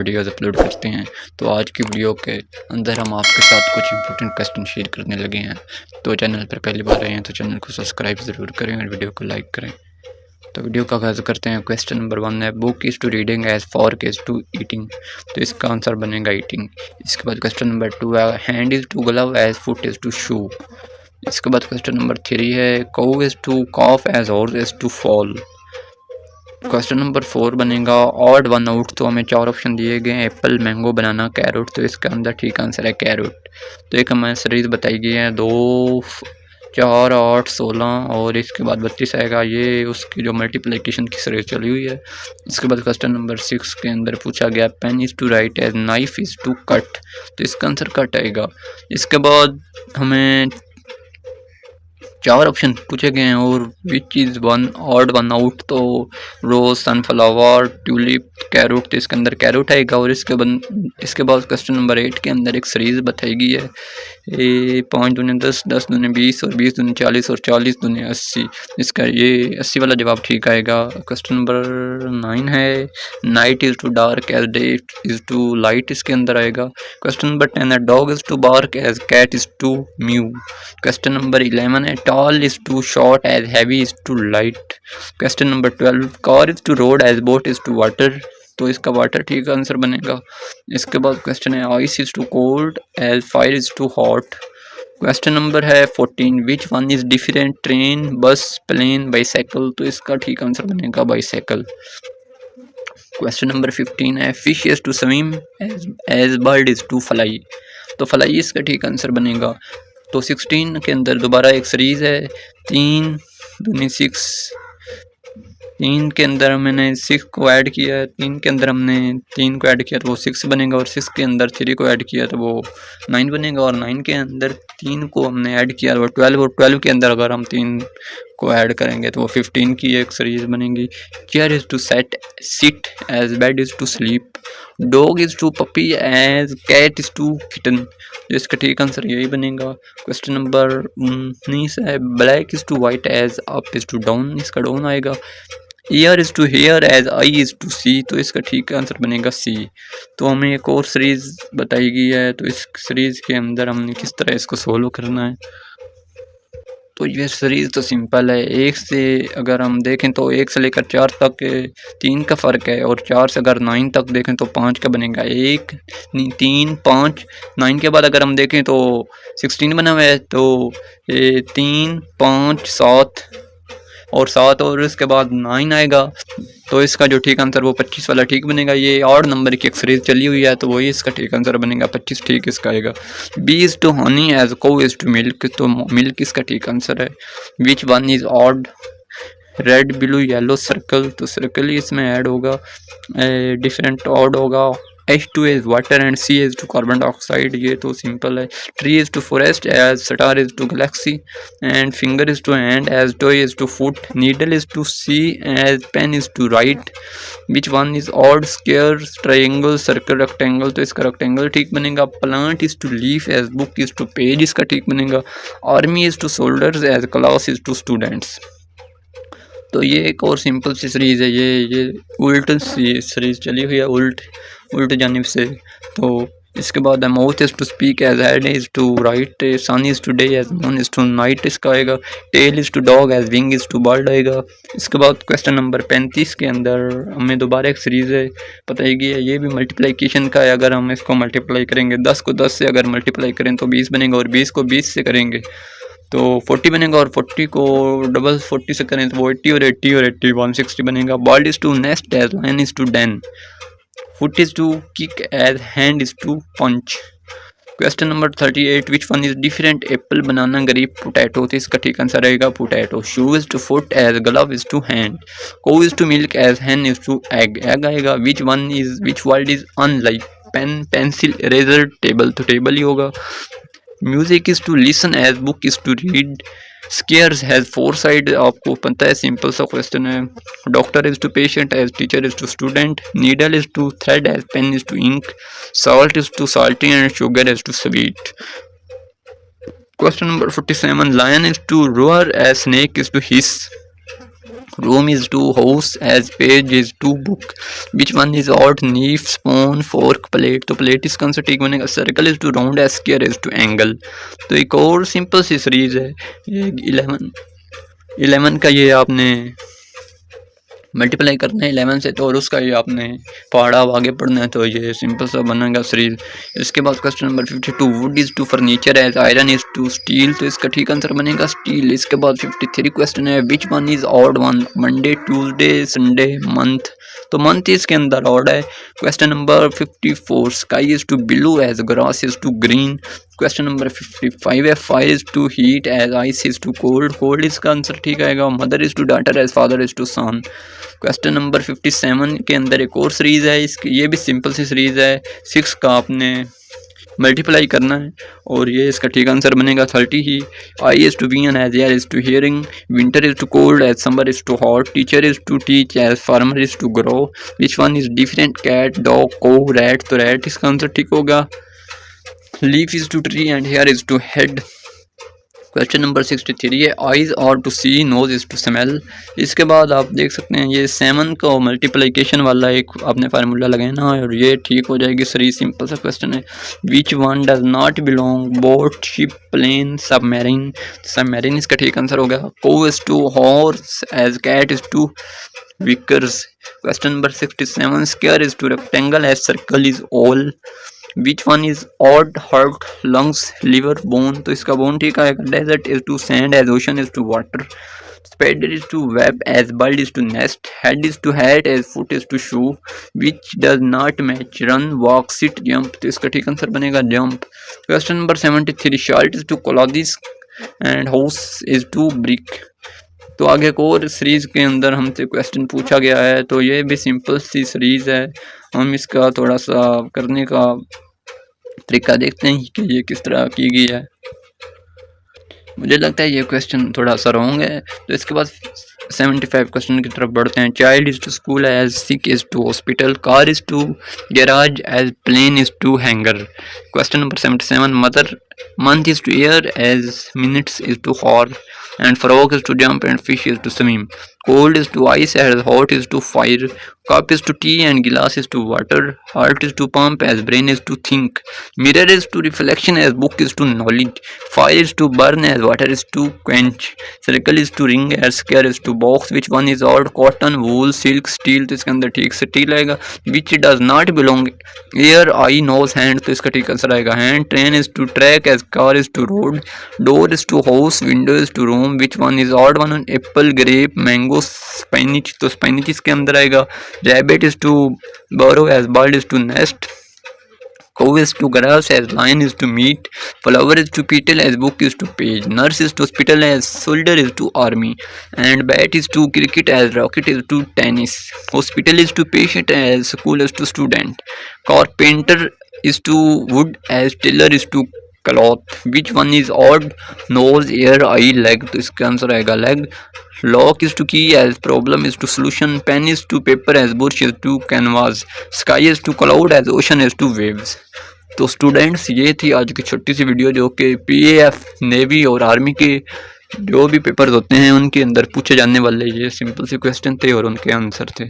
Videos upload करते हैं। तो आज की वीडियो के अंदर हम आपके साथ कुछ इंपॉर्टेंट क्वेश्चन शेयर करने लगे हैं। तो चैनल पर पहली बार आए हैं तो चैनल को सब्सक्राइब ज़रूर करें और वीडियो को लाइक करें। तो वीडियो का आगाज़ करते हैं। क्वेश्चन नंबर 1 है, book is to reading as fork is to eating. तो इसका आंसर बनेगा ईटिंग। इसके बाद क्वेश्चन नंबर 2 है, hand is to glove as foot is to shoe. इसके बाद क्वेश्चन नंबर 3 है, cow is to calf as horse is to foal. Question number 4 बनेगा ऑड वन आउट। तो हमें 4 ऑप्शन दिए गए हैं, एप्पल, मैंगो, बनाना, कैरोट। तो इसके अंदर ठीक आंसर है कैरोट। तो एक हमें सीरीज बताई गई है 2, 4, 8, 16 और इसके बाद 32 आएगा। ये उसकी जो मल्टीप्लिकेशन की सीरीज चली हुई है। इसके बाद क्वेश्चन नंबर 6 के अंदर पूछा गया, pen is to write as knife is to cut. तो इसका आंसर कट आएगा। इसके बाद हमें 4 ऑप्शन पूछे गए हैं और which is one odd one out. तो रोज, सनफ्लावर, ट्यूलिप, कैरोट। तो इसके अंदर कैरोट आएगा। और इसके बाद क्वेश्चन नंबर 8 के अंदर एक सीरीज बताई गई है, 5 दूनी 10, 10 दूनी 20 और 20 दूनी 40 और 40 दूनी 80। इसका ये 80 वाला जवाब ठीक आएगा। क्वेश्चन नंबर 9 है, night is to dark as day is to light. इसके अंदर आएगा। क्वेश्चन नंबर 10 है, dog is to bark as cat is to mew. Question number 11 है, tall is to short as heavy is to light। Question number 12, car is to road as boat is to water। तो इसका water ठीक answer बनेगा। इसके बाद question है, ice is to cold as fire is to hot। Question number है 14, विच one is different, train, बस, plane, bicycle. तो इसका ठीक आंसर बनेगा बाईसाइकिल। क्वेश्चन नंबर 15 है, fish is to swim as bird is to fly. तो fly इसका ठीक आंसर बनेगा। तो 16 के अंदर दोबारा एक सीरीज़ है, 3 दूनी 6। 3 के अंदर मैंने 6 को ऐड किया है। 3 के अंदर हमने 3 को ऐड किया तो वो 6 बनेगा और 6 के अंदर 3 को ऐड किया तो वो 9 बनेगा। और 9 के अंदर 3 को हमने ऐड किया तो वो 12। और 12 के अंदर अगर हम 3 को ऐड करेंगे तो वो 15 की एक सीरीज़ बनेगी। Chair is to sit as bed is to sleep. Dog is to puppy as cat is to kitten. इसका ठीक आंसर यही बनेगा। क्वेश्चन नंबर 19 है, black is to white as up is to down. इसका down आएगा। Ear is to hear as eye is to see. तो इसका ठीक आंसर बनेगा सी। तो हमें एक और सीरीज़ बताई गई है, तो इस सीरीज़ के अंदर हमने किस तरह इसको सोल्व करना है। तो ये सीरीज़ तो सिंपल है। 1 से अगर हम देखें तो 1 से लेकर 4 तक 3 का फ़र्क है। और 4 से अगर 9 तक देखें तो 5 का बनेगा। 1, 3, 5, 9 के बाद अगर हम देखें तो 16 बना हुआ है। तो 3, 5, 7 और 7 और इसके बाद 9 आएगा। तो इसका जो ठीक आंसर वो 25 वाला ठीक बनेगा। ये ऑड नंबर की एक सीरीज चली हुई है तो वही इसका ठीक आंसर बनेगा। 25 ठीक इसका आएगा। Bee is to honey as cow is to milk. तो मिल्क इसका ठीक आंसर है। Which one is odd, red, blue, yellow, circle. तो सर्कल ही इसमें ऐड होगा। डिफरेंट ऑड होगा। H2 is water and C is to carbon dioxide। ये तो सिंपल है। Tree is to forest as star is to galaxy and finger is to hand as toy is to foot। Needle is to see as pen is to write। Which one is odd, square, triangle, circle, rectangle। तो इसका rectangle ठीक बनेगा। Plant is to leaf as book is to page। इसका ठीक बनेगा। Army is to soldiers as class is to students। तो ये एक और सिंपल सी सीरीज़ है। ये उल्ट सी सीरीज़ चली हुई है, उल्ट जानिब से। तो इसके बाद mouth is to speak as head is to write. Sun is to day as moon is to night. इसका आएगा। Tail is to dog as wing is to bird आएगा। इसके बाद क्वेश्चन नंबर 35 के अंदर हमें दोबारा एक सीरीज़ है बताई गई है। ये भी मल्टीप्लिकेशन का है। अगर हम इसको मल्टीप्लाई करेंगे, 10 को 10 से अगर मल्टीप्लाई करें तो 20 बनेगा। और 20 को 20 से करेंगे तो 40 बनेगा। और 40 को डबल 40 से करें तो वो 80 और 80 और 80 160 बनेगा। Bird is to nest as lion is to den. Foot is to kick as hand is to punch. Question number 38, which one is different, apple, banana, grape, potato. तो इसका ठीक आंसर रहेगा potato. Shoe is to foot as glove is to hand. Cow is to milk as hen is to egg आएगा। Which word is unlike, pen, pencil, eraser, table. तो table ही होगा। Music is to listen as book is to read. Squares has 4 side. आपको पता है, simple सा question है। Doctor is to patient as teacher is to student. Needle is to thread as pen is to ink. Salt is to salty and sugar is to sweet. Question number 47, lion is to roar as snake is to hiss. room is to house as page is to book, which one is odd? knife, spoon, fork, plate। तो plate इसका answer ठीक बनेगा। circle is to round as square is to angle। तो एक और simple सी series है ये 11 का, ये आपने मल्टीप्लाई करना है 11 से, तो और उसका ये आपने पहाड़ा आगे पढ़ना है, तो ये सिंपल सा बनेगा सीरीज। इसके बाद question number 52, wood is to furniture as iron is to steel. तो इसका ठीक आंसर बनेगा स्टील। इसके बाद 53 क्वेश्चन है, which one is odd one? Monday, Tuesday, Sunday, month. तो मंथ इसके अंदर ऑड है। Question number 54, sky is to blue as grass is to green. Question number 55 है, fire is to heat as ice is to cold. Cold इसका answer ठीक आएगा। Mother is to daughter as father is to son. Question number 57 के अंदर एक और series है, इसकी ये भी सिंपल सी सीरीज़ है। 6 का आपने मल्टीप्लाई करना है और ये इसका ठीक आंसर बनेगा 30 ही। Eye is to bean as ear is to hearing. Winter is to cold as summer is to hot. Teacher is to teach as farmer is to grow. Which one is different? Cat, dog, cow, rat. तो rat इसका answer ठीक होगा। Leaf is to tree and hair is to head. Question number 63 है, eyes are to see, nose is to smell. इसके बाद आप देख सकते हैं ये 7 का मल्टीप्लिकेशन वाला एक आपने फार्मूला लगाना है और ये ठीक हो जाएगी। सही सिंपल सा क्वेश्चन है, which one does not belong? Boat, ship, plane, submarine. Submarine इसका ठीक आंसर हो गया। Cow is to horse as cat is to whiskers. Question number 67, square is to rectangle as circle is oval. Which one is odd? Heart, lungs, liver, bone. तो इसका bone ठीक आएगा। Desert is to sand as ocean is to water. Spider is to web as bird is to nest. Head is to hat as foot is to shoe. Which does not match? Run, walk, sit, jump. तो इसका ठीक answer बनेगा jump. Question number 73, shirt is to clothes and house is to brick. तो आगे एक और series के अंदर हमसे क्वेश्चन पूछा गया है, तो ये भी सिंपल सी सीरीज़ है। हम इसका थोड़ा सा करने का तरीका देखते हैं कि ये किस तरह की गई है। मुझे लगता है ये क्वेश्चन थोड़ा सा रॉन्ग है। तो इसके बाद 75 क्वेश्चन की तरफ बढ़ते हैं। Child is to school as sick is to hospital. Car is to garage as plane is to hangar. Question number 77, mother month is to year as minutes is to hour, and frog is to jump and fish is to swim. Cold is to ice as hot is to fire. Cup is to tea and glass is to water. Heart is to pump as brain is to think. Mirror is to reflection as book is to knowledge. Fire is to burn as water is to quench. Circle is to ring as square is to box. Which one is odd? Cotton, wool, silk, steel। तो इसके अंदर ठीक steel आएगा। Which does not belong? Ear, eye, nose, hand। तो इसका ठीक answer आएगा hand। Train is to track as car is to road. Door is to house, window is to room। Which one is odd one? Apple, grape, mango, spinach। तो spinach इसके अंदर आएगा। Rabbit is to burrow as bird is to nest. Cow is to grass as lion is to meat. Flower is to petal as book is to page. Nurse is to hospital as soldier is to army. And bat is to cricket as rocket is to tennis. Hospital is to patient as school is to student. Carpenter is to wood as tailor is to cloth। Which one is odd? Nose, ear, eye, leg। तो इसका answer आएगा leg। Lock is to key as problem is to solution। Pen is to paper as bush is to canvas। Sky is to cloud as ocean is to waves। तो students ये थी आज की छोटी सी video जो कि PAF, navy और army के जो भी पेपर्स होते हैं उनके अंदर पूछे जाने वाले ये सिंपल से क्वेश्चन थे और उनके आंसर थे।